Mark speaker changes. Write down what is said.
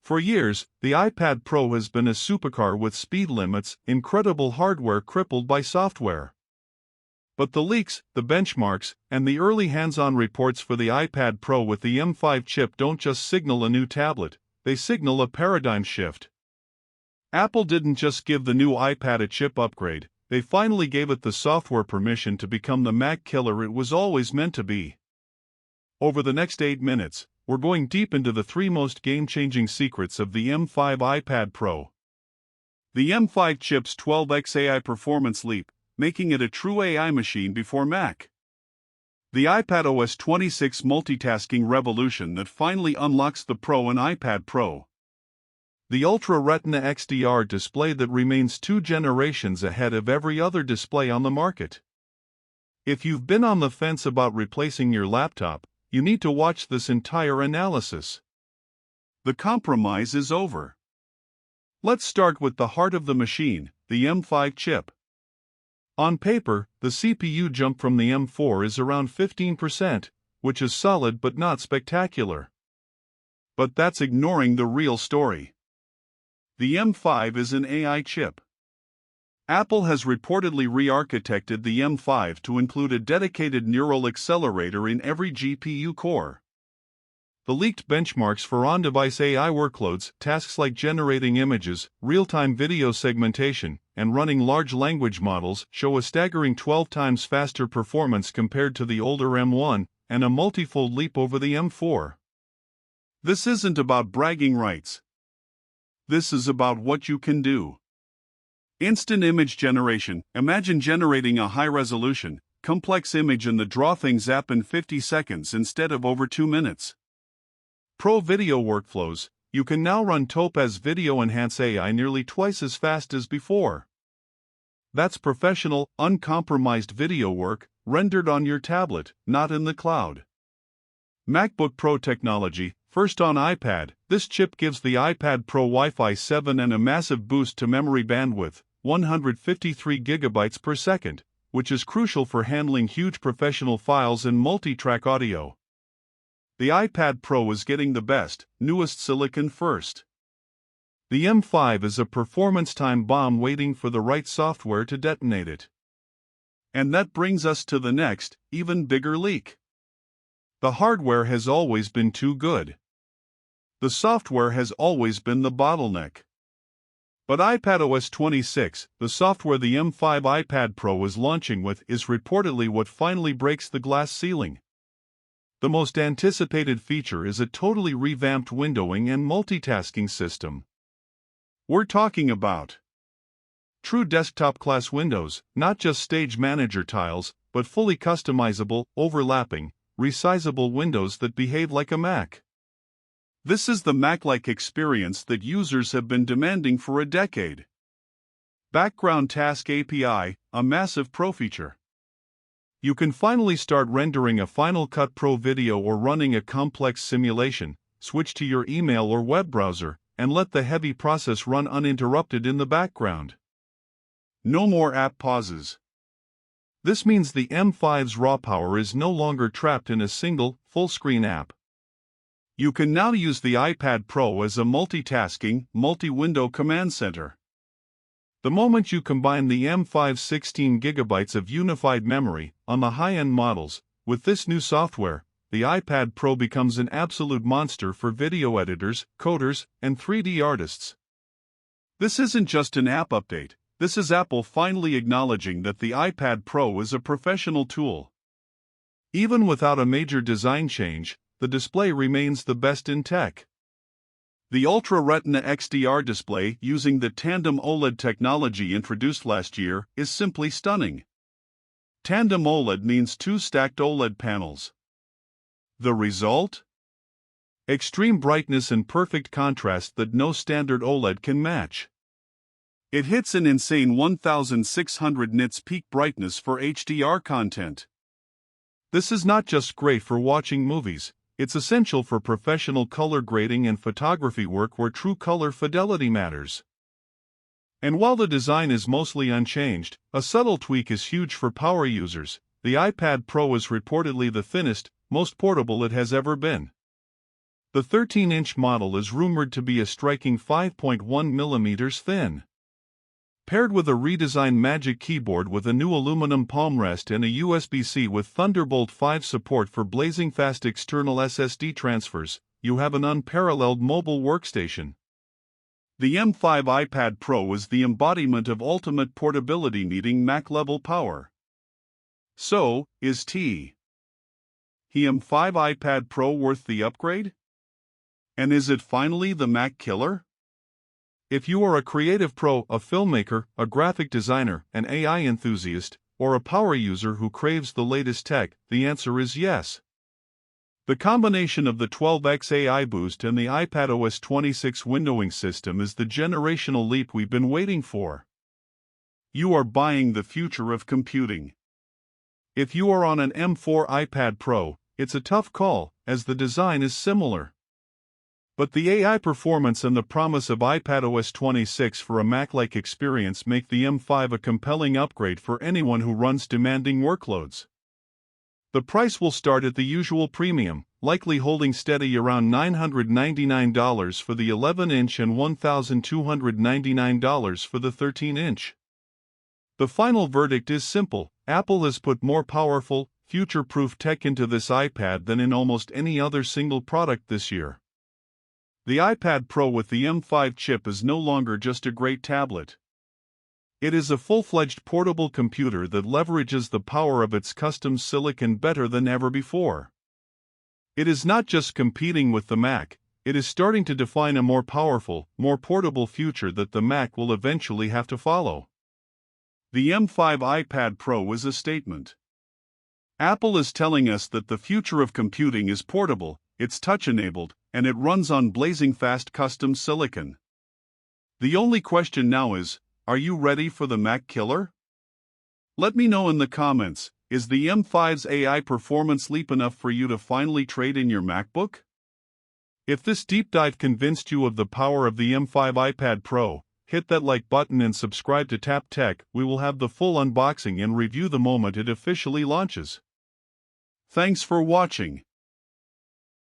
Speaker 1: For years, the iPad Pro has been a supercar with speed limits, incredible hardware crippled by software. But the leaks, the benchmarks, and the early hands-on reports for the iPad Pro with the M5 chip don't just signal a new tablet, they signal a paradigm shift. Apple didn't just give the new iPad a chip upgrade, they finally gave it the software permission to become the Mac killer it was always meant to be. Over the next 8 minutes, we're going deep into the 3 most game-changing secrets of the M5 iPad Pro. The M5 chip's 12x AI performance leap, making it a true AI machine before Mac. The iPadOS 26 multitasking revolution that finally unlocks the Pro and iPad Pro. The Ultra Retina XDR display that remains 2 generations ahead of every other display on the market. If you've been on the fence about replacing your laptop, you need to watch this entire analysis. The compromise is over. Let's start with the heart of the machine, the M5 chip. On paper, the CPU jump from the M4 is around 15%, which is solid but not spectacular. But that's ignoring the real story. The M5 is an AI chip. Apple has reportedly re-architected the M5 to include a dedicated neural accelerator in every GPU core. The leaked benchmarks for on-device AI workloads, tasks like generating images, real-time video segmentation, and running large language models, show a staggering 12 times faster performance compared to the older M1, and a multifold leap over the M4. This isn't about bragging rights. This is about what you can do. Instant image generation. Imagine generating a high-resolution, complex image in the Draw Things app in 50 seconds instead of over 2 minutes. Pro video workflows. You can now run Topaz Video Enhance AI nearly twice as fast as before. That's professional, uncompromised video work, rendered on your tablet, not in the cloud. MacBook Pro technology. First on iPad, this chip gives the iPad Pro Wi-Fi 7 and a massive boost to memory bandwidth, 153 GB per second, which is crucial for handling huge professional files and multi-track audio. The iPad Pro is getting the best, newest silicon first. The M5 is a performance time bomb waiting for the right software to detonate it. And that brings us to the next, even bigger leak. The hardware has always been too good. The software has always been the bottleneck. But iPadOS 26, the software the M5 iPad Pro is launching with, is reportedly what finally breaks the glass ceiling. The most anticipated feature is a totally revamped windowing and multitasking system. We're talking about true desktop-class windows, not just Stage Manager tiles, but fully customizable, overlapping, resizable windows that behave like a Mac. This is the Mac-like experience that users have been demanding for a decade. Background Task API, a massive pro feature. You can finally start rendering a Final Cut Pro video or running a complex simulation, switch to your email or web browser, and let the heavy process run uninterrupted in the background. No more app pauses. This means the M5's raw power is no longer trapped in a single, full-screen app. You can now use the iPad Pro as a multitasking, multi-window command center. The moment you combine the M5's 16 GB of unified memory on the high-end models with this new software, the iPad Pro becomes an absolute monster for video editors, coders, and 3D artists. This isn't just an app update, this is Apple finally acknowledging that the iPad Pro is a professional tool. Even without a major design change, the display remains the best in tech. The Ultra Retina XDR display using the Tandem OLED technology introduced last year is simply stunning. Tandem OLED means 2 stacked OLED panels. The result? Extreme brightness and perfect contrast that no standard OLED can match. It hits an insane 1600 nits peak brightness for HDR content. This is not just great for watching movies, it's essential for professional color grading and photography work where true color fidelity matters. And while the design is mostly unchanged, a subtle tweak is huge for power users. The iPad Pro is reportedly the thinnest, most portable it has ever been. The 13-inch model is rumored to be a striking 5.1 mm thin. Paired with a redesigned Magic Keyboard with a new aluminum palm rest and a USB-C with Thunderbolt 5 support for blazing fast external SSD transfers, you have an unparalleled mobile workstation. The M5 iPad Pro is the embodiment of ultimate portability needing Mac-level power. So, is the M5 iPad Pro worth the upgrade? And is it finally the Mac killer? If you are a creative pro, a filmmaker, a graphic designer, an AI enthusiast, or a power user who craves the latest tech, the answer is yes. The combination of the 12x AI boost and the iPadOS 26 windowing system is the generational leap we've been waiting for. You are buying the future of computing. If you are on an M4 iPad Pro, it's a tough call, as the design is similar. But the AI performance and the promise of iPadOS 26 for a Mac-like experience make the M5 a compelling upgrade for anyone who runs demanding workloads. The price will start at the usual premium, likely holding steady around $999 for the 11-inch and $1,299 for the 13-inch. The final verdict is simple: Apple has put more powerful, future-proof tech into this iPad than in almost any other single product this year. The iPad Pro with the M5 chip is no longer just a great tablet. It is a full-fledged portable computer that leverages the power of its custom silicon better than ever before. It is not just competing with the Mac, it is starting to define a more powerful, more portable future that the Mac will eventually have to follow. The M5 iPad Pro is a statement. Apple is telling us that the future of computing is portable, it's touch-enabled, and it runs on blazing fast custom silicon. The only question now is, are you ready for the Mac killer? Let me know in the comments, is the M5's AI performance leap enough for you to finally trade in your MacBook? If this deep dive convinced you of the power of the M5 iPad Pro, hit that like button and subscribe to Tap Tech. We will have the full unboxing and review the moment it officially launches. Thanks for watching.